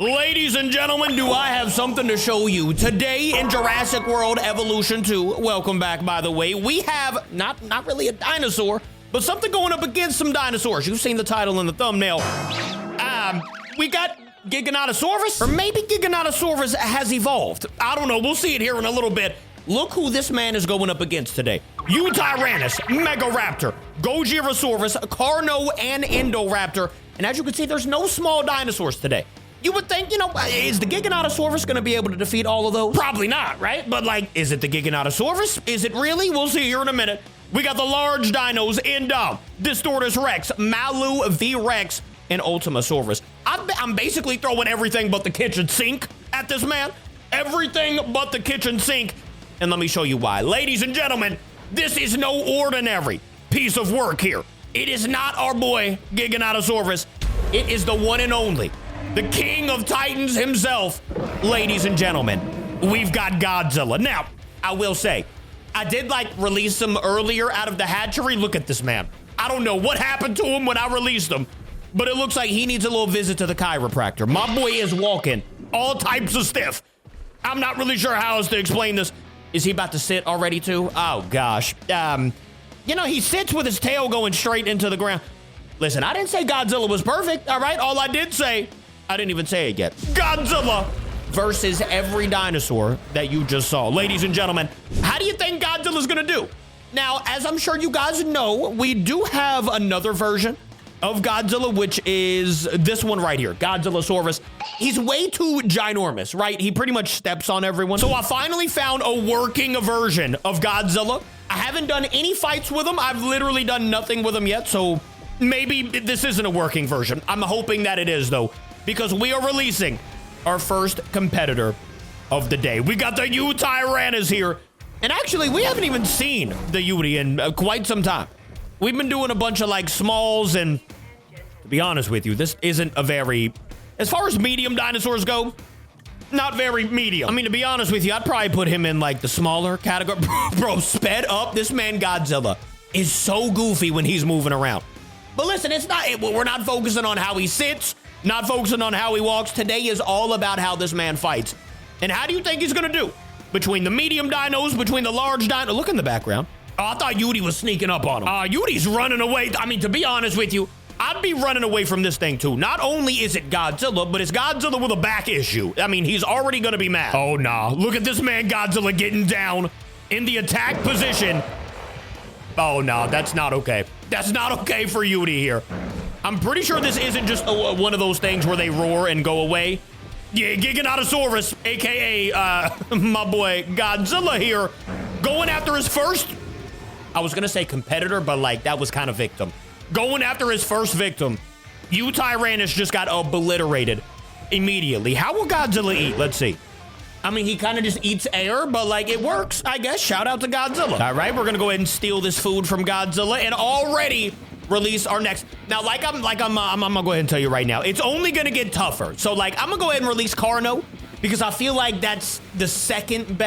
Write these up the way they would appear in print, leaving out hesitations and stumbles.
Ladies and gentlemen, do I have something to show you. Today in Jurassic World Evolution 2, welcome back by the way, we have not really a dinosaur, but something going up against some dinosaurs. You've seen the title in the thumbnail. We got Giganotosaurus, or maybe Giganotosaurus has evolved. I don't know, we'll see it here in a little bit. Look who this man is going up against today. Yutyrannus, Megaraptor, Gojirasaurus, Carno, and Indoraptor. And as you can see, there's no small dinosaurs today. You would think, you know, is the Giganotosaurus going to be able to defeat all of those? Probably not, right? But like, is it the Giganotosaurus? Is it really? We'll see here in a minute. We got the large dinos, Distortus Rex, Malusaurus Rex, and Ultimasaurus. I'm basically throwing everything but the kitchen sink at this man. Everything but the kitchen sink. And let me show you why. Ladies and gentlemen, this is no ordinary piece of work here. It is not our boy, Giganotosaurus. It is the one and only, the king of titans himself. Ladies and gentlemen, we've got Godzilla. Now, I will say, I did like release him earlier out of the hatchery. Look at this man. I don't know what happened to him when I released him, but it looks like he needs a little visit to the chiropractor. My boy is walking all types of stiff. I'm not really sure how else to explain this. Is he about to sit already too? Oh gosh. You know, he sits with his tail going straight into the ground. Listen, I didn't say Godzilla was perfect, all right? All I did say, I didn't even say it yet. Godzilla versus every dinosaur that you just saw. Ladies and gentlemen, how do you think Godzilla's gonna do? Now, as I'm sure you guys know, we do have another version of Godzilla, which is this one right here, Godzillasaurus. He's way too ginormous, right? He pretty much steps on everyone. So I finally found a working version of Godzilla. I haven't done any fights with him. I've literally done nothing with him yet, so maybe this isn't a working version. I'm hoping that it is, though, because we are releasing our first competitor of the day. We got the Yutyrannus here, and actually, we haven't even seen the Yuty in quite some time. We've been doing a bunch of, like, smalls, and to be honest with you, this isn't a very, as far as medium dinosaurs go, not very medium. I mean, to be honest with you, I'd probably put him in like the smaller category. Bro, sped up. This man Godzilla is so goofy when he's moving around. But listen, we're not focusing on how he sits, not focusing on how he walks. Today is all about how this man fights. And how do you think he's gonna do? Between the medium dinos, between the large dinos. Look in the background. Oh, I thought Yuty was sneaking up on him. Yuty's running away. I mean, to be honest with you, I'd be running away from this thing too. Not only is it Godzilla, but it's Godzilla with a back issue. I mean, he's already gonna be mad. Oh, nah. Look at this man Godzilla getting down in the attack position. Oh, no, that's not okay. That's not okay for Yuty here. I'm pretty sure this isn't just one of those things where they roar and go away. Yeah, Giganotosaurus, AKA my boy Godzilla here, going after his first, I was gonna say competitor, but like that was kind of victim. Going after his first victim. Yutyrannus just got obliterated immediately. How will Godzilla eat? Let's see. I mean, he kind of just eats air, but like it works, I guess. Shout out to Godzilla. All right, we're gonna go ahead and steal this food from Godzilla and already release our next. Now, I'm gonna go ahead and tell you right now, it's only gonna get tougher. So like, I'm gonna go ahead and release Carno because I feel like that's the second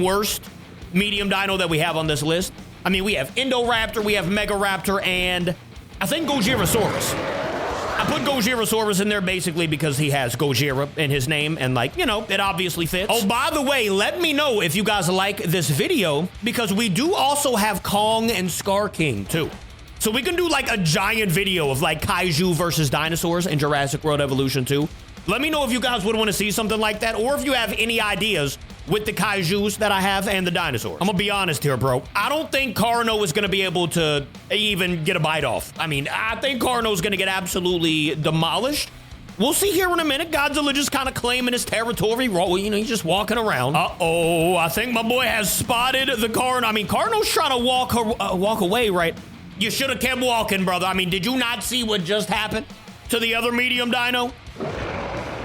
worst medium dino that we have on this list. I mean, we have Indoraptor, we have Megaraptor, and I think Gojirasaurus. I put Gojirasaurus in there basically because he has Gojira in his name, and like, you know, it obviously fits. Oh, by the way, let me know if you guys like this video, because we do also have Kong and Scar King too. So we can do like a giant video of like Kaiju versus dinosaurs in Jurassic World Evolution 2. Let me know if you guys would want to see something like that, or if you have any ideas with the Kaijus that I have and the dinosaurs. I'm gonna be honest here, bro. I don't think Carno is gonna be able to even get a bite off. I mean, I think Carno's gonna get absolutely demolished. We'll see here in a minute. Godzilla just kind of claiming his territory. You know, he's just walking around. Uh-oh, I think my boy has spotted the Carno. I mean, Carno's trying to walk away, right? You should have kept walking, brother. I mean, did you not see what just happened to the other medium dino?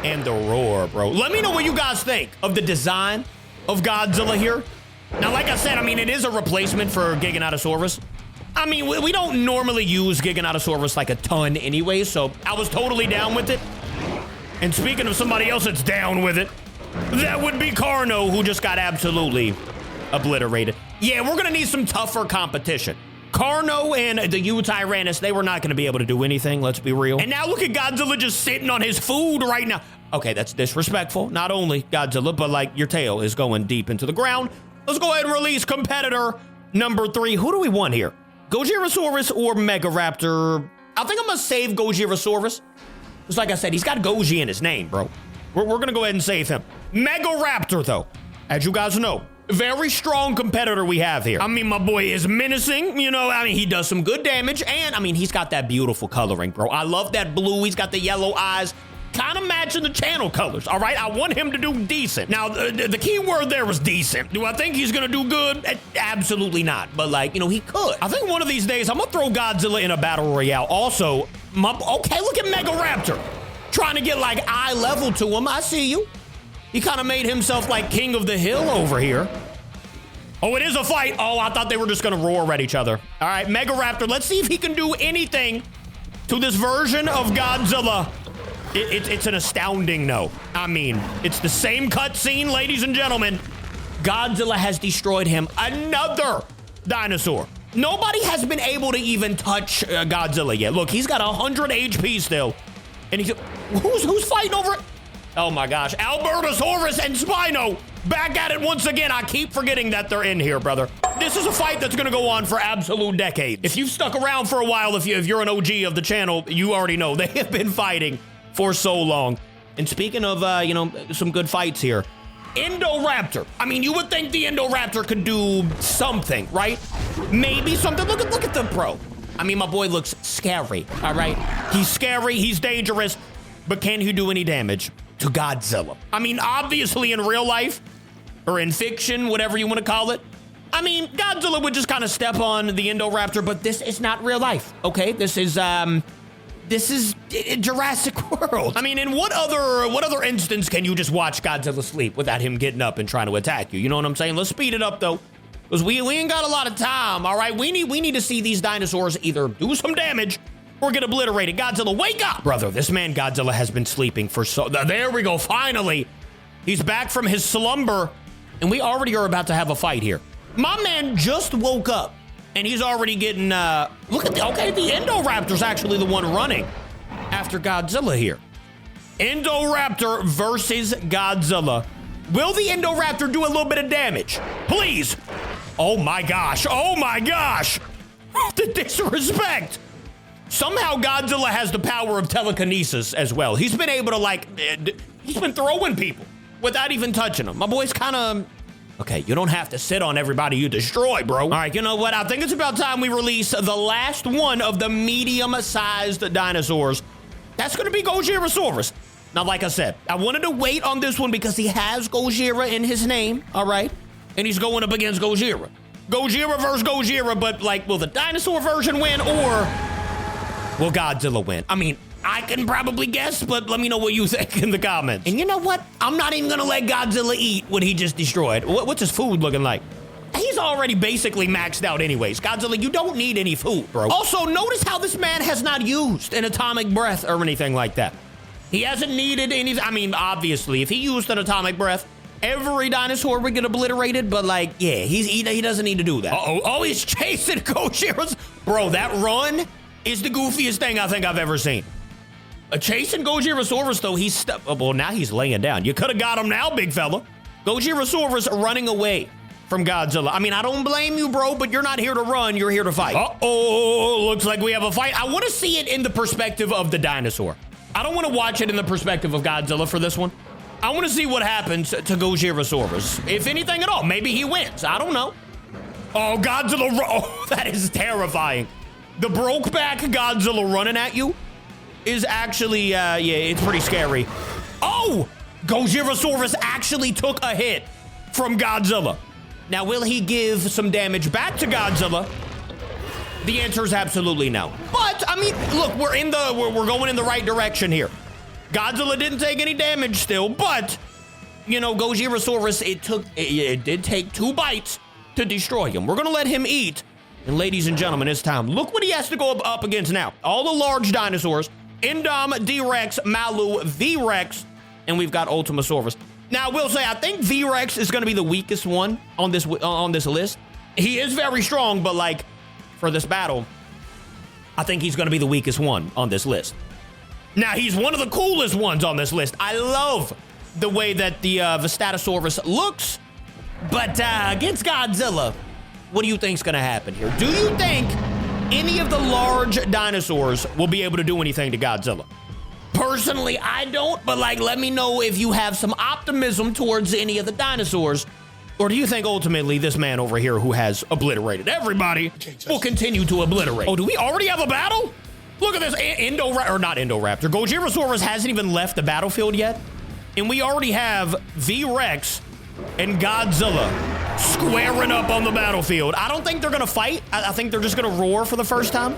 And the roar, bro. Let me know what you guys think of the design of Godzilla here. Now, like I said, I mean, it is a replacement for Giganotosaurus. I mean, we don't normally use Giganotosaurus like a ton anyway, so I was totally down with it. And speaking of somebody else that's down with it, that would be Carno, who just got absolutely obliterated. Yeah, we're gonna need some tougher competition. Carno and the Yutyrannus, they were not going to be able to do anything, let's be real. And now look at Godzilla just sitting on his food right now. Okay, that's disrespectful. Not only Godzilla, but like your tail is going deep into the ground. Let's go ahead and release competitor number 3. Who do we want here? Gojirasaurus or Megaraptor? I think I'm gonna save Gojirasaurus. Just like I said, he's got Goji in his name, bro. We're gonna go ahead and save him. Megaraptor, though, as you guys know, very strong competitor we have here. I mean, my boy is menacing, you know, I mean, he does some good damage, and I mean, he's got that beautiful coloring, bro. I love that blue. He's got the yellow eyes, kind of matching the channel colors, all right? I want him to do decent. Now, the key word there was decent. Do I think he's gonna do good? Absolutely not, but like, you know, he could. I think one of these days, I'm gonna throw Godzilla in a battle royale. Also, okay, look at Megaraptor. Trying to get like eye level to him. I see you. He kind of made himself like king of the hill over here. Oh, it is a fight. Oh, I thought they were just gonna roar at each other. All right, Megaraptor, let's see if he can do anything to this version of Godzilla. It's an astounding no. I mean, it's the same cutscene, ladies and gentlemen. Godzilla has destroyed him. Another dinosaur. Nobody has been able to even touch Godzilla yet. Look, he's got 100 HP still. And he's, who's fighting over it? Oh my gosh, Albertosaurus and Spino back at it once again. I keep forgetting that they're in here, brother. This is a fight that's gonna go on for absolute decades. If you've stuck around for a while, if you're an OG of the channel, you already know they have been fighting for so long. And speaking of, you know, some good fights here, Indoraptor. I mean, you would think the Indoraptor could do something, right? Maybe something. Look at the pro. I mean, my boy looks scary, all right? He's scary, he's dangerous, but can he do any damage to Godzilla? I mean, obviously in real life, or in fiction, whatever you want to call it, I mean, Godzilla would just kind of step on the Indoraptor, but this is not real life, okay? This is Jurassic World. I mean, in what other instance can you just watch Godzilla sleep without him getting up and trying to attack you? You know what I'm saying? Let's speed it up, though, because we ain't got a lot of time, all right? We need to see these dinosaurs either do some damage or get obliterated. Godzilla, wake up! Brother, this man Godzilla has been sleeping for so... There we go, finally. He's back from his slumber, and we already are about to have a fight here. My man just woke up, and he's already getting... Look at the Indoraptor's actually the one running after Godzilla here. Indoraptor versus Godzilla. Will the Indoraptor do a little bit of damage? Please. Oh my gosh. Oh my gosh. The disrespect. Somehow Godzilla has the power of telekinesis as well. He's been able to like, he's been throwing people without even touching them. My boy's kind of, okay, you don't have to sit on everybody you destroy, bro. All right, you know what? I think it's about time we release the last one of the medium-sized dinosaurs. That's gonna be Gojirasaurus. Now, like I said, I wanted to wait on this one because he has Gojira in his name, all right? And he's going up against Gojira. Gojira versus Gojira, but like, will the dinosaur version win or will Godzilla win? I mean, I can probably guess, but let me know what you think in the comments. And you know what? I'm not even gonna let Godzilla eat what he just destroyed. What's his food looking like? He's already basically maxed out anyways. Godzilla, you don't need any food, bro. Also, notice how this man has not used an atomic breath or anything like that. He hasn't needed any, I mean, obviously, if he used an atomic breath, every dinosaur would get obliterated, but like, yeah, he doesn't need to do that. Oh, he's chasing Gojira's. Bro, that run is the goofiest thing I think I've ever seen. Chasing Gojirasaurus, though, he's stuck. Oh, well, now he's laying down. You could have got him now, big fella. Gojirasaurus running away from Godzilla. I mean, I don't blame you, bro, but you're not here to run. You're here to fight. Uh-oh, looks like we have a fight. I want to see it in the perspective of the dinosaur. I don't want to watch it in the perspective of Godzilla for this one. I want to see what happens to Gojirasaurus. If anything at all, maybe he wins. I don't know. Oh, Godzilla, oh, that is terrifying. The broke back Godzilla running at you is actually, yeah, it's pretty scary. Oh, Gojirasaurus actually took a hit from Godzilla. Now, will he give some damage back to Godzilla? The answer is absolutely no. But, I mean, look, we're going in the right direction here. Godzilla didn't take any damage still, but, you know, Gojirasaurus, it did take 2 bites to destroy him. We're gonna let him eat. And ladies and gentlemen, it's time. Look what he has to go up against now. All the large dinosaurs, Indominus Rex, Malusaurus, Rex, and we've got Ultimasaurus. Now, I will say, I think V-Rex is gonna be the weakest one on this list. He is very strong, but like, for this battle, I think he's going to be the weakest one on this list. Now, he's one of the coolest ones on this list. I love the way that the Vistatosaurus looks, but against Godzilla, what do you think's going to happen here? Do you think any of the large dinosaurs will be able to do anything to Godzilla? Personally, I don't, but like, let me know if you have some optimism towards any of the dinosaurs. Or do you think ultimately this man over here who has obliterated everybody will continue to obliterate? Oh, do we already have a battle? Look at this, Indoraptor. Gojirasaurus hasn't even left the battlefield yet. And we already have V-Rex and Godzilla squaring up on the battlefield. I don't think they're gonna fight. I think they're just gonna roar for the first time.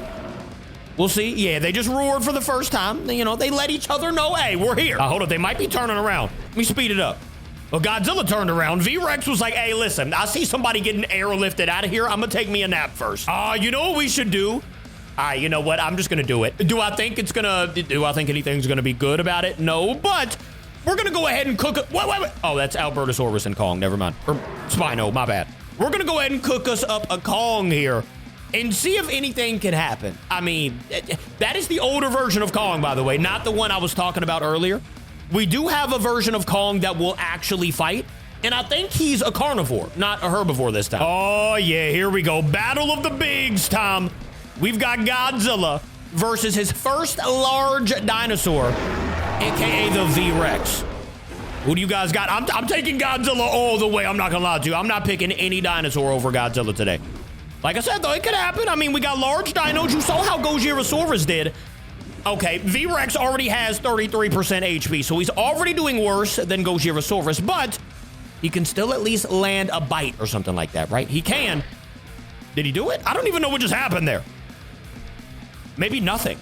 We'll see. Yeah, they just roared for the first time. You know, they let each other know, hey, we're here. Hold up, they might be turning around. Let me speed it up. Well, Godzilla turned around. V-Rex was like, hey, listen, I see somebody getting airlifted out of here. I'm gonna take me a nap first. You know what we should do? All right, you know what? I'm just gonna do it. Do I think anything's gonna be good about it? No, but we're gonna go ahead and cook it. Wait. Oh, that's Albertosaurus and Kong. Never mind. Or Spino, my bad. We're gonna go ahead and cook us up a Kong here and see if anything can happen. I mean, that is the older version of Kong, by the way, not the one I was talking about earlier. We do have a version of Kong that will actually fight, and I think he's a carnivore, not a herbivore this time. Oh, yeah, here we go. Battle of the Bigs, Tom. We've got Godzilla versus his first large dinosaur, aka the V-Rex. Who do you guys got? I'm taking Godzilla all the way. I'm not gonna lie to you. I'm not picking any dinosaur over Godzilla today. Like I said, though, it could happen. I mean, we got large dinos. You saw how Gojirasaurus did. Okay, V-Rex already has 33% HP, so he's already doing worse than Gojirasaurus, but he can still at least land a bite or something like that, right? He can. Did he do it? I don't even know what just happened there. Maybe nothing.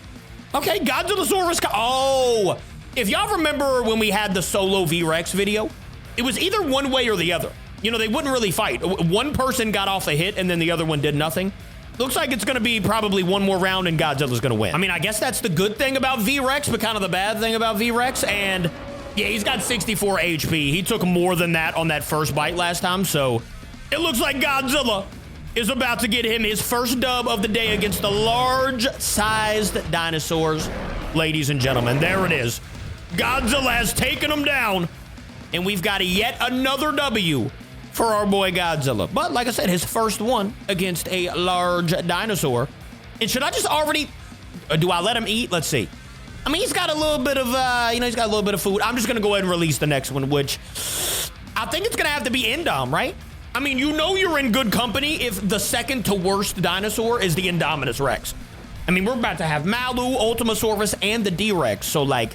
Okay, Godzillasaurus. Oh, if y'all remember when we had the solo V-Rex video, it was either one way or the other. You know, they wouldn't really fight. One person got off a hit and then the other one did nothing. Looks like it's going to be probably one more round and Godzilla's going to win. I mean, I guess that's the good thing about V-Rex, but kind of the bad thing about V-Rex. And yeah, he's got 64 HP. He took more than that on that first bite last time. So it looks like Godzilla is about to get him his first dub of the day against the large-sized dinosaurs. Ladies and gentlemen, there it is. Godzilla has taken him down, and we've got yet another W for our boy Godzilla. But like I said, his first one against a large dinosaur. And should I just already, do I let him eat? Let's see. I mean, he's got a little bit of, he's got a little bit of food. I'm just gonna go ahead and release the next one, which I think it's gonna have to be Indom, right? I mean, you know you're in good company if the second to worst dinosaur is the Indominus Rex. I mean, we're about to have Malu, Ultimasaurus, and the D-Rex. So like,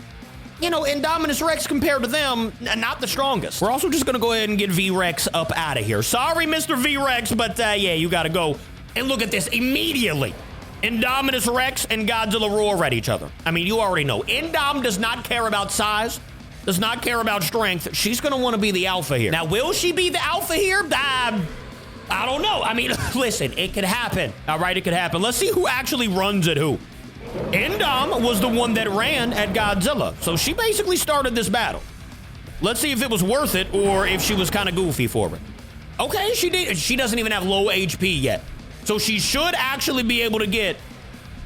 you know, Indominus Rex compared to them, not the strongest. We're also just gonna go ahead and get V-Rex up out of here. Sorry, Mr. V-Rex, but yeah, you gotta go. And look at this, immediately, Indominus Rex and Godzilla roar at each other. I mean, you already know. Indom does not care about size, does not care about strength. She's gonna wanna be the alpha here. Now, will she be the alpha here? I don't know. I mean, listen, it could happen. All right, it could happen. Let's see who actually runs at who. Indom was the one that ran at Godzilla, so she basically started this battle. Let's see if it was worth it or if she was kind of goofy for it. Okay, she did. She doesn't even have low HP yet, so she should actually be able to get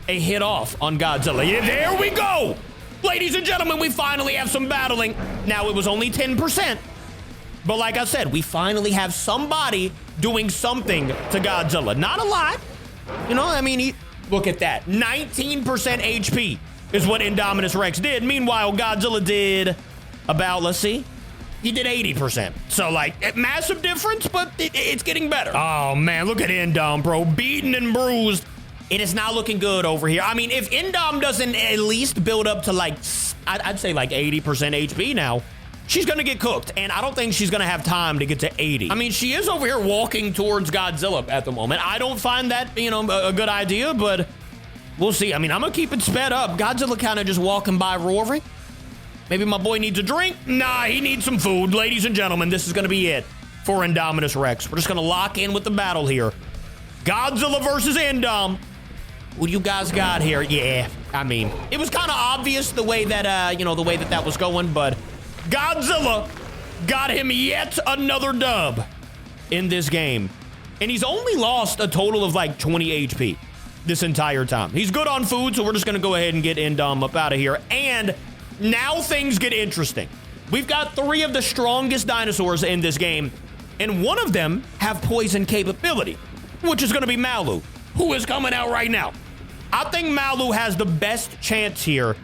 a hit off on Godzilla. Yeah, there we go. Ladies and gentlemen, we finally have some battling. Now, it was only 10%, but like I said, we finally have somebody doing something to Godzilla. Not a lot. You know, I mean, look at that. 19% HP is what Indominus Rex did. Meanwhile, Godzilla did about, let's see, he did 80%. So, like, massive difference, but it's getting better. Oh, man, look at Indom, bro. Beaten and bruised. It is not looking good over here. I mean, if Indom doesn't at least build up to, like, I'd say, like, 80% HP now, she's gonna get cooked, and I don't think she's gonna have time to get to 80. I mean, she is over here walking towards Godzilla at the moment. I don't find that, you know, a good idea, but we'll see. I mean, I'm gonna keep it sped up. Godzilla kind of just walking by roaring. Maybe my boy needs a drink. Nah, he needs some food. Ladies and gentlemen, this is gonna be it for Indominus Rex. We're just gonna lock in with the battle here. Godzilla versus Indom. What do you guys got here? Yeah, I mean, it was kind of obvious the way that, you know, the way that that was going, but Godzilla got him yet another dub in this game. And he's only lost a total of like 20 HP. this entire time. He's good on food, so we're just gonna go ahead and get Indom up out of here. And now things get interesting. We've got 3 of the strongest dinosaurs in this game, and one of them have poison capability, which is gonna be Malu, who is coming out right now. I think Malu has the best chance here.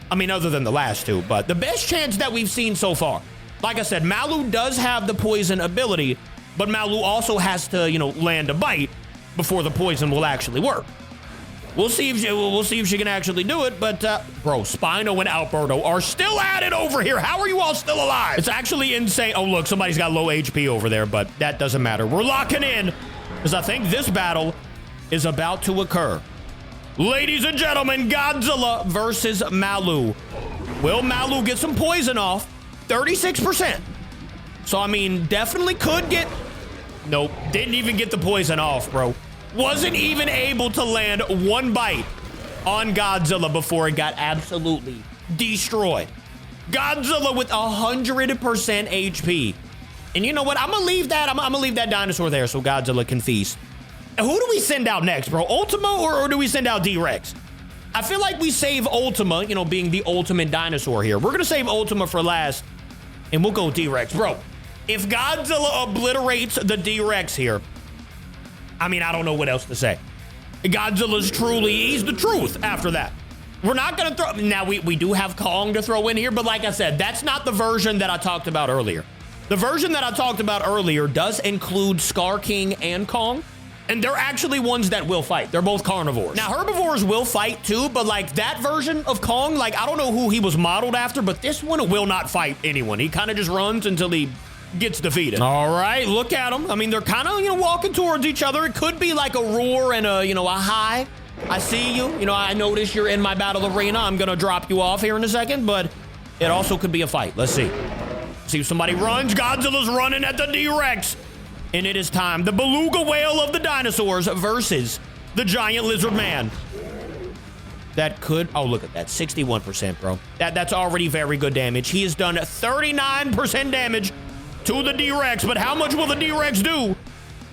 I mean, other than the last 2, but the best chance that we've seen so far. Like I said, Malu does have the poison ability, but Malu also has to, land a bite before the poison will actually work. We'll see if she can actually do it, but bro, Spino and Alberto are still at it over here. How are you all still alive? It's actually insane. Oh, look, somebody's got low HP over there, but that doesn't matter. We're locking in because I think this battle is about to occur. Ladies and gentlemen, Godzilla versus Malu. Will Malu get some poison off? 36%. So, I mean, definitely could get... Nope, didn't even get the poison off, bro. Wasn't even able to land one bite on Godzilla before it got absolutely destroyed. Godzilla with 100% HP. And you know what? I'm gonna leave that. I'm gonna leave that dinosaur there so Godzilla can feast. Who do we send out next, bro? Ultima or do we send out D-Rex? I feel like we save Ultima, being the ultimate dinosaur here. We're gonna save Ultima for last, and we'll go D-Rex, bro. If Godzilla obliterates the D-Rex here, I mean, I don't know what else to say. Godzilla's he's the truth after that. We're not gonna throw, now we do have Kong to throw in here, but like I said, that's not the version that I talked about earlier. The version that I talked about earlier does include Scar King and Kong, and they're actually ones that will fight. They're both carnivores. Now, herbivores will fight too, but like that version of Kong, like I don't know who he was modeled after, but this one will not fight anyone. He kind of just runs until he gets defeated. All right, look at them. I mean, they're kind of, walking towards each other. It could be like a roar and a, a hi. I see you. I notice you're in my battle arena. I'm going to drop you off here in a second, but it also could be a fight. Let's see. See if somebody runs. Godzilla's running at the D-Rex. And it is time. The beluga whale of the dinosaurs versus the giant lizard man. That could, oh, look at that, 61%, bro. That's already very good damage. He has done 39% damage to the D-Rex, but how much will the D-Rex do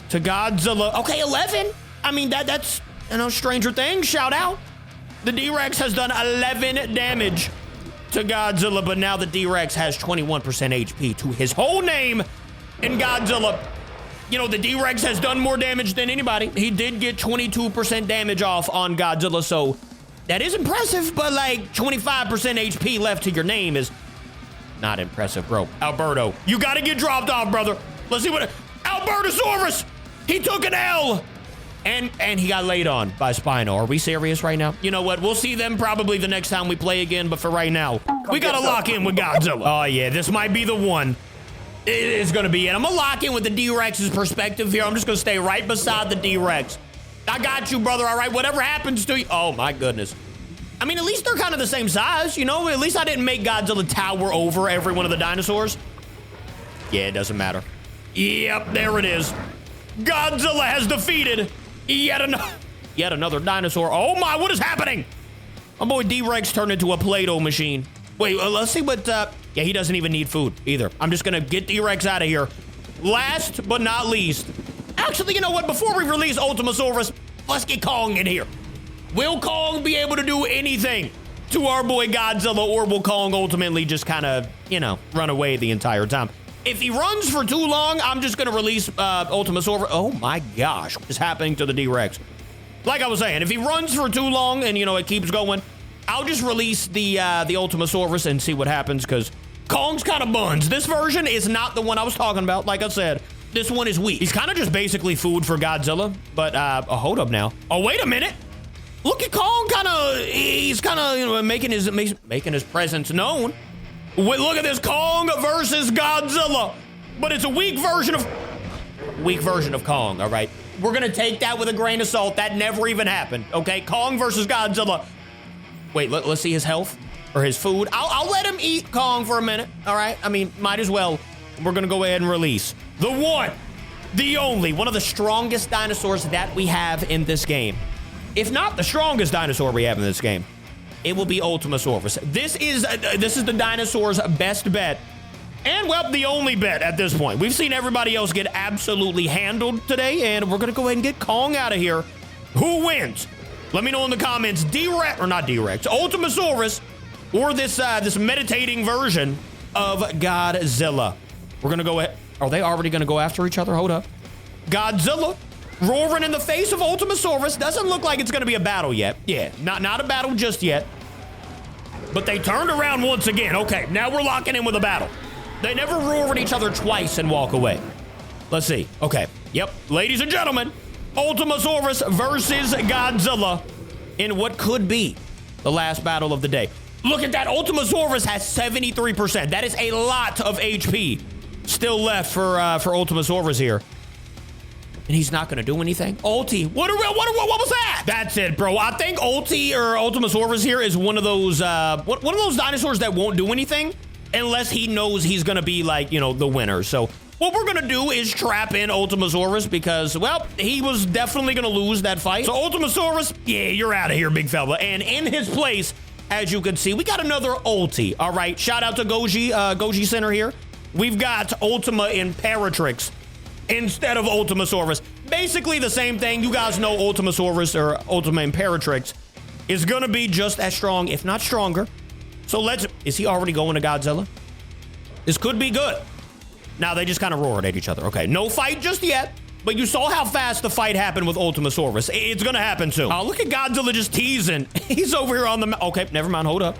to Godzilla? Okay, 11. I mean, that's, Stranger Things, shout out. The D-Rex has done 11 damage to Godzilla, but now the D-Rex has 21% HP to his whole name, and Godzilla, the D-Rex has done more damage than anybody. He did get 22% damage off on Godzilla, so that is impressive, but like 25% HP left to your name is not impressive, bro. Alberto, you gotta get dropped off, brother. Let's see what, Albertosaurus, he took an L. And he got laid on by Spino. Are we serious right now? You know what? We'll see them probably the next time we play again, but for right now, we gotta lock in with Godzilla. Oh yeah, this might be the one. It is gonna be it. I'm gonna lock in with the D-Rex's perspective here. I'm just gonna stay right beside the D-Rex. I got you, brother, all right? Whatever happens to you. Oh my goodness. I mean, at least they're kind of the same size, At least I didn't make Godzilla tower over every one of the dinosaurs. Yeah, it doesn't matter. Yep, there it is. Godzilla has defeated yet another dinosaur. Oh my, what is happening? My boy D-Rex turned into a Play-Doh machine. Wait, let's see what, yeah, he doesn't even need food either. I'm just gonna get D-Rex out of here. Last but not least, actually, you know what? Before we release Ultimasaurus, let's get Kong in here. Will Kong be able to do anything to our boy Godzilla, or will Kong ultimately just kind of, run away the entire time? If he runs for too long, I'm just going to release Ultimasaurus. Oh my gosh, what is happening to the D-Rex? Like I was saying, if he runs for too long and, it keeps going, I'll just release the Ultimasaurus and see what happens, because Kong's kind of buns. This version is not the one I was talking about. Like I said, this one is weak. He's kind of just basically food for Godzilla, but hold up now. Oh, wait a minute. Look at Kong he's kind of, making his presence known. Look at this, Kong versus Godzilla, but it's a weak version of Kong, all right? We're gonna take that with a grain of salt. That never even happened, okay? Kong versus Godzilla. Wait, let's see his health or his food. I'll let him eat Kong for a minute, all right? I mean, might as well. We're gonna go ahead and release the one, the only, one of the strongest dinosaurs that we have in this game. If not the strongest dinosaur we have in this game, it will be Ultimasaurus. This is the dinosaur's best bet. And, well, the only bet at this point. We've seen everybody else get absolutely handled today, and we're going to go ahead and get Kong out of here Who wins? Let me know in the comments, D-Rex, or not D-Rex, Ultimasaurus, or this this meditating version of Godzilla. We're gonna go ahead. Are they already gonna go after each other? Hold up. Godzilla roaring in the face of Ultimasaurus. Doesn't look like it's gonna be a battle yet. Yeah, not a battle just yet. But they turned around once again. Okay, now we're locking in with a battle. They never roar at each other twice and walk away. Let's see. Okay. Yep. Ladies and gentlemen, Ultimasaurus versus Godzilla in what could be the last battle of the day. Look at that. Ultimasaurus has 73%. That is a lot of HP still left for Ultimasaurus here. And he's not going to do anything. Ulti. What was that? That's it, bro. I think Ulti or Ultimasaurus here is one of those one of those dinosaurs that won't do anything unless he knows he's going to be like, you know, the winner. So what we're going to do is trap in Ultimasaurus because, well, he was definitely going to lose that fight. So Ultimasaurus, yeah, you're out of here, big fella. And in his place, as you can see, we got another Ulti. All right, shout out to Goji Center here. We've got Ultima Imperatrix instead of Ultimasaurus. Basically the same thing. You guys know Ultimasaurus or Ultima Imperatrix is gonna be just as strong, if not stronger. So is he already going to Godzilla? This could be good. Now they just kind of roared at each other. Okay, no fight just yet, but you saw how fast the fight happened with Ultimasaurus. It's gonna happen soon. Oh, look at Godzilla just teasing. He's over here on the, okay, never mind, hold up.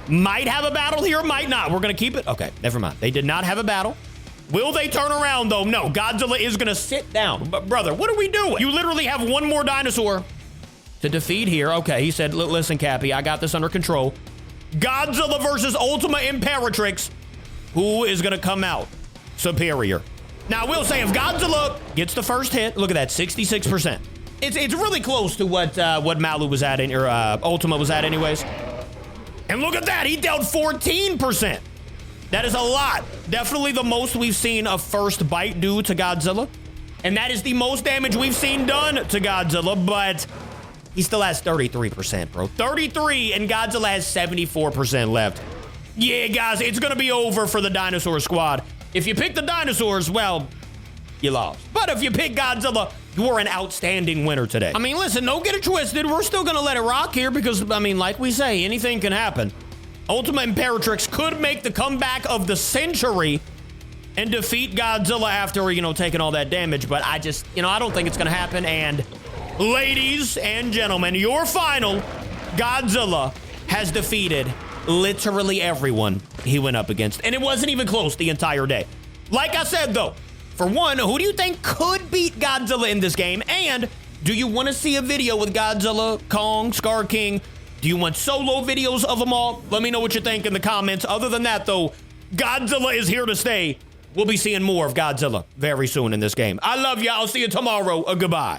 Might have a battle here, might not. We're gonna keep it, okay, never mind. They did not have a battle. Will they turn around though? No, Godzilla is gonna sit down. But brother, what are we doing? You literally have one more dinosaur to defeat here. Okay, he said, listen, Capi, I got this under control. Godzilla versus Ultima Imperatrix. Who is gonna come out superior? Now, I will say, if Godzilla gets the first hit, look at that, 66%. It's really close to what Malu was at, or Ultima was at anyways. And look at that, he dealt 14%. That is a lot. Definitely the most we've seen a first bite do to Godzilla. And that is the most damage we've seen done to Godzilla, but he still has 33%, bro. 33, and Godzilla has 74% left. Yeah, guys, it's gonna be over for the dinosaur squad. If you pick the dinosaurs, well, you lost. But if you pick Godzilla, you are an outstanding winner today. I mean, listen, don't get it twisted. We're still gonna let it rock here because, I mean, like we say, anything can happen. Ultima Imperatrix could make the comeback of the century and defeat Godzilla after, you know, taking all that damage. But I just, you know, I don't think it's gonna happen. And ladies and gentlemen, your final, Godzilla has defeated literally everyone he went up against. And it wasn't even close the entire day. Like I said, though, for one, who do you think could beat Godzilla in this game? And do you want to see a video with Godzilla, Kong, Scar King? Do you want solo videos of them all? Let me know what you think in the comments. Other than that, though, Godzilla is here to stay. We'll be seeing more of Godzilla very soon in this game. I love you. I'll see you tomorrow. Goodbye.